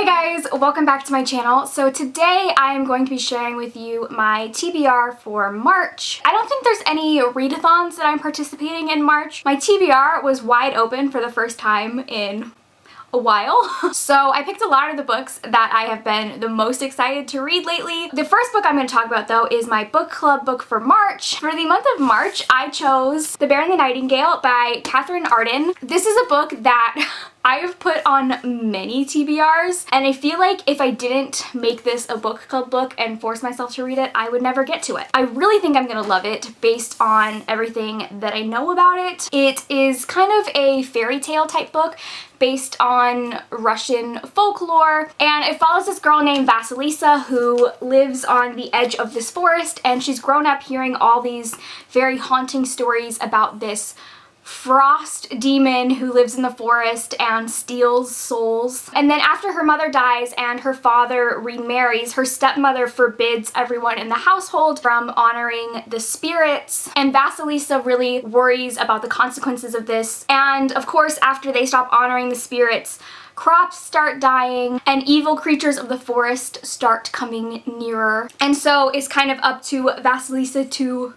Hey guys, welcome back to my channel. So today I am going to be sharing with you my TBR for March. I don't think there's any readathons that I'm participating in March. My TBR was wide open for the first time in a while. So I picked a lot of the books that I have been the most excited to read lately. The first book I'm going to talk about though is my book club book for March. For the month of March, I chose The Bear and the Nightingale by Katherine Arden. This is a book that I have put on many TBRs, and I feel like if I didn't make this a book club book and force myself to read it, I would never get to it. I really think I'm gonna love it based on everything that I know about it. It is kind of a fairy tale type book based on Russian folklore, and it follows this girl named Vasilisa who lives on the edge of this forest, and she's grown up hearing all these very haunting stories about this frost demon who lives in the forest and steals souls. And then after her mother dies and her father remarries, her stepmother forbids everyone in the household from honoring the spirits, and Vasilisa really worries about the consequences of this. And of course, after they stop honoring the spirits, crops start dying and evil creatures of the forest start coming nearer. And so it's kind of up to Vasilisa to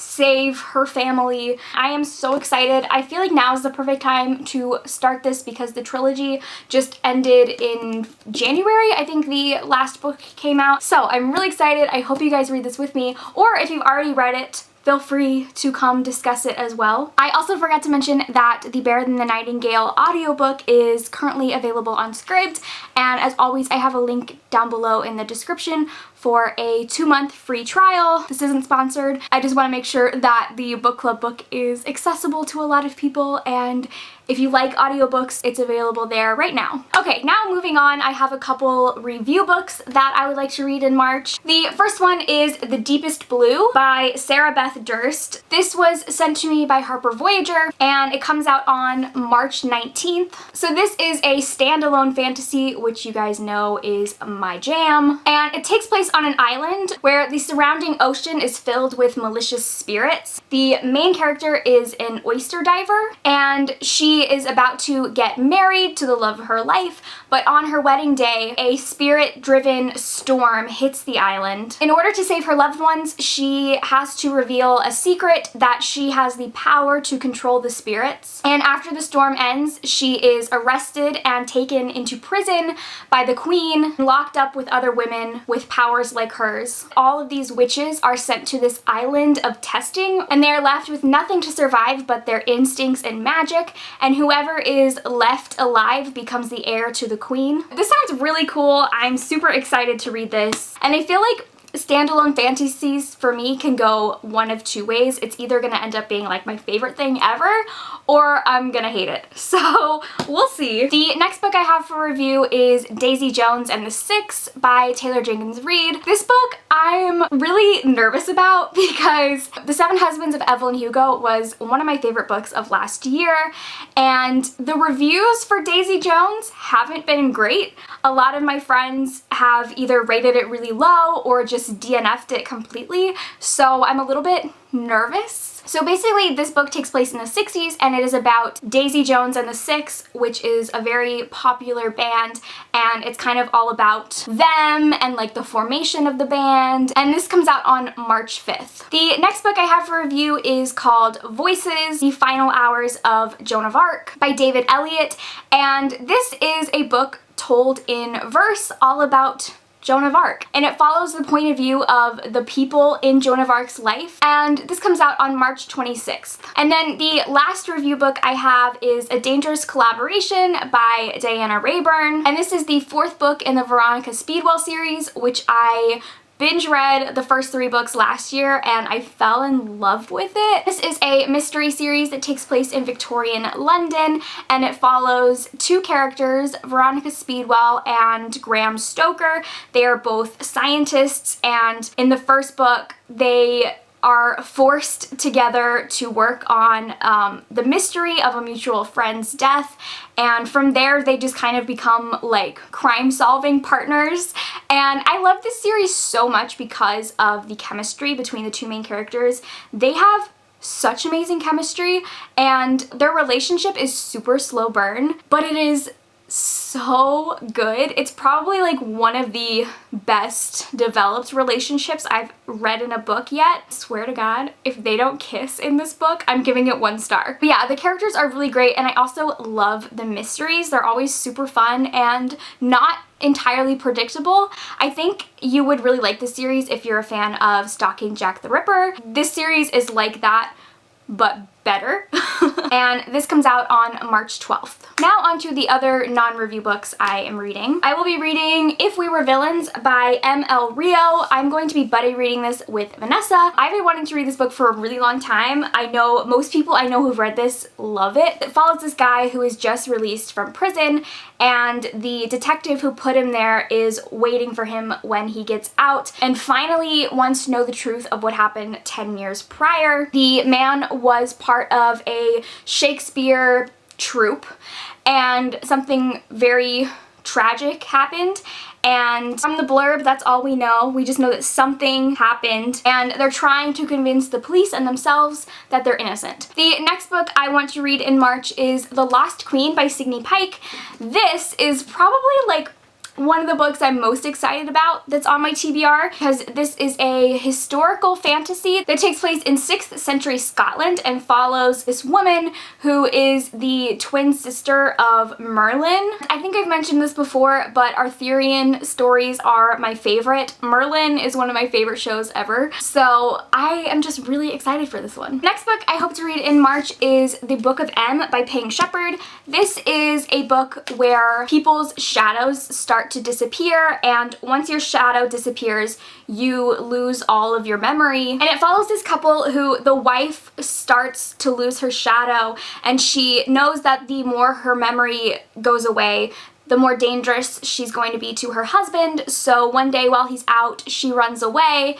save her family. I am so excited. I feel like now is the perfect time to start this because the trilogy just ended in January. I think the last book came out. So I'm really excited. I hope you guys read this with me, or if you've already read it, feel free to come discuss it as well. I also forgot to mention that The Bear and the Nightingale audiobook is currently available on Scribd, and as always I have a link down below in the description for a 2-month free trial. This isn't sponsored. I just want to make sure that the book club book is accessible to a lot of people, and if you like audiobooks, it's available there right now. Okay, now moving on, I have a couple review books that I would like to read in March. The first one is The Deepest Blue by Sarah Beth Durst. This was sent to me by Harper Voyager, and it comes out on March 19th. So this is a standalone fantasy, which you guys know is my jam, and it takes place on an island where the surrounding ocean is filled with malicious spirits. The main character is an oyster diver, and she is about to get married to the love of her life, but on her wedding day, a spirit-driven storm hits the island. In order to save her loved ones, she has to reveal a secret that she has the power to control the spirits. And after the storm ends, she is arrested and taken into prison by the queen, locked up with other women with powers like hers. All of these witches are sent to this island of testing, and they're left with nothing to survive but their instincts and magic, and whoever is left alive becomes the heir to the queen. This sounds really cool. I'm super excited to read this, and I feel like standalone fantasies for me can go one of two ways. It's either gonna end up being like my favorite thing ever, or I'm gonna hate it. So we'll see. The next book I have for review is Daisy Jones and the Six by Taylor Jenkins Reid. This book I'm really nervous about because The Seven Husbands of Evelyn Hugo was one of my favorite books of last year, and the reviews for Daisy Jones haven't been great. A lot of my friends have either rated it really low or just DNF'd it completely, so I'm a little bit nervous. So basically this book takes place in the 60s, and it is about Daisy Jones and the Six, which is a very popular band, and it's kind of all about them and like the formation of the band, and this comes out on March 5th. The next book I have for review is called Voices: The Final Hours of Joan of Arc by David Elliott, and this is a book told in verse all about Joan of Arc, and it follows the point of view of the people in Joan of Arc's life, and this comes out on March 26th. And then the last review book I have is A Dangerous Collaboration by Diana Rayburn, and this is the 4th book in the Veronica Speedwell series, which I binge read the first 3 books last year and I fell in love with it. This is a mystery series that takes place in Victorian London, and it follows 2 characters, Veronica Speedwell and Graham Stoker. They are both scientists, and in the first book they are forced together to work on the mystery of a mutual friend's death, and from there they just kind of become like crime-solving partners. And I love this series so much because of the chemistry between the 2 main characters. They have such amazing chemistry, and their relationship is super slow burn, but it is so good. It's probably like one of the best developed relationships I've read in a book yet. I swear to God, if they don't kiss in this book, I'm giving it 1 star. But yeah, the characters are really great, and I also love the mysteries. They're always super fun and not entirely predictable. I think you would really like this series if you're a fan of Stalking Jack the Ripper. This series is like that, but better. And this comes out on March 12th. Now onto the other non-review books I am reading. I will be reading If We Were Villains by M.L. Rio. I'm going to be buddy reading this with Vanessa. I've been wanting to read this book for a really long time. I know most people I know who've read this love it. It follows this guy who is just released from prison, and the detective who put him there is waiting for him when he gets out and finally wants to know the truth of what happened 10 years prior. The man was part of a Shakespeare troupe, and something very tragic happened, and from the blurb, that's all we know. We just know that something happened, and they're trying to convince the police and themselves that they're innocent. The next book I want to read in March is The Lost Queen by Signe Pike. This is probably like one of the books I'm most excited about that's on my TBR, because this is a historical fantasy that takes place in 6th century Scotland and follows this woman who is the twin sister of Merlin. I think I've mentioned this before, but Arthurian stories are my favorite. Merlin is one of my favorite shows ever, so I am just really excited for this one. Next book I hope to read in March is The Book of M by Payne Shepherd. This is a book where people's shadows start to disappear, and once your shadow disappears, you lose all of your memory. And it follows this couple who the wife starts to lose her shadow, and she knows that the more her memory goes away, the more dangerous she's going to be to her husband. So one day while he's out, she runs away.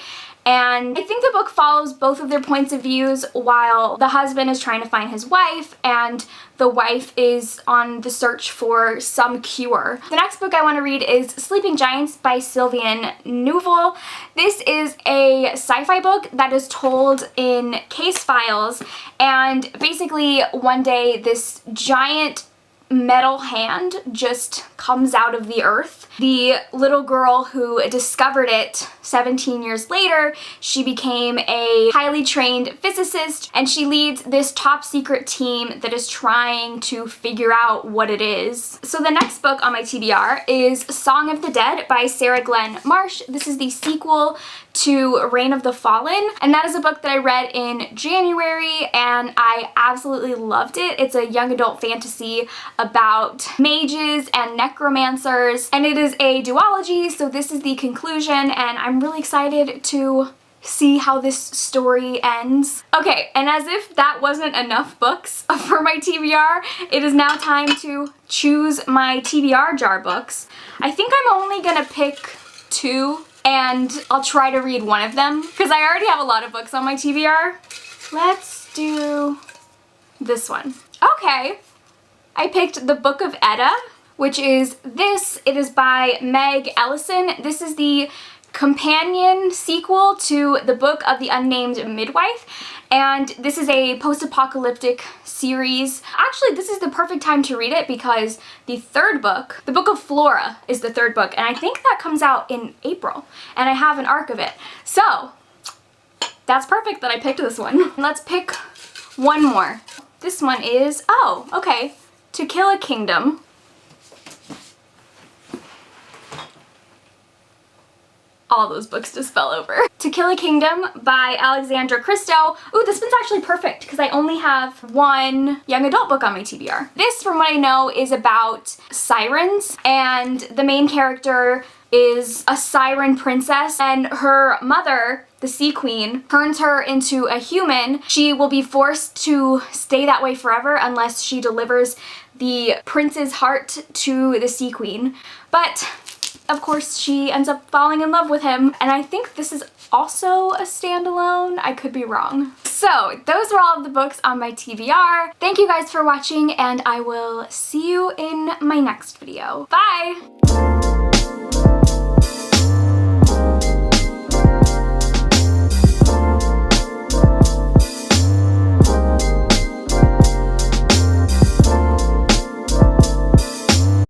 And I think the book follows both of their points of views while the husband is trying to find his wife and the wife is on the search for some cure. The next book I want to read is Sleeping Giants by Sylviane Neuvel. This is a sci-fi book that is told in case files, and basically one day this giant metal hand just comes out of the earth. The little girl who discovered it 17 years later, she became a highly trained physicist, and she leads this top secret team that is trying to figure out what it is. So the next book on my TBR is Song of the Dead by Sarah Glenn Marsh. This is the sequel to Reign of the Fallen, and that is a book that I read in January and I absolutely loved it. It's a young adult fantasy about mages and necromancers, and it is a duology, so this is the conclusion, and I'm really excited to see how this story ends. Okay, and as if that wasn't enough books for my TBR, it is now time to choose my TBR jar books. I think I'm only gonna pick 2, and I'll try to read one of them because I already have a lot of books on my TBR. Let's do this one. Okay, I picked The Book of Etta, which is this. It is by Meg Ellison. This is the companion sequel to The Book of the Unnamed Midwife, and this is a post-apocalyptic series. Actually, this is the perfect time to read it because the third book, The Book of Flora, is the third book, and I think that comes out in April, and I have an arc of it. So that's perfect that I picked this one. Let's pick one more. This one is, oh, okay, To Kill a Kingdom. All those books just fell over. To Kill a Kingdom by Alexandra Christo. Ooh, this one's actually perfect because I only have one young adult book on my TBR. This, from what I know, is about sirens, and the main character is a siren princess, and her mother, the Sea Queen, turns her into a human. She will be forced to stay that way forever unless she delivers the prince's heart to the Sea Queen. But of course, she ends up falling in love with him, and I think this is also a standalone. I could be wrong. So those are all of the books on my TBR. Thank you guys for watching, and I will see you in my next video. Bye!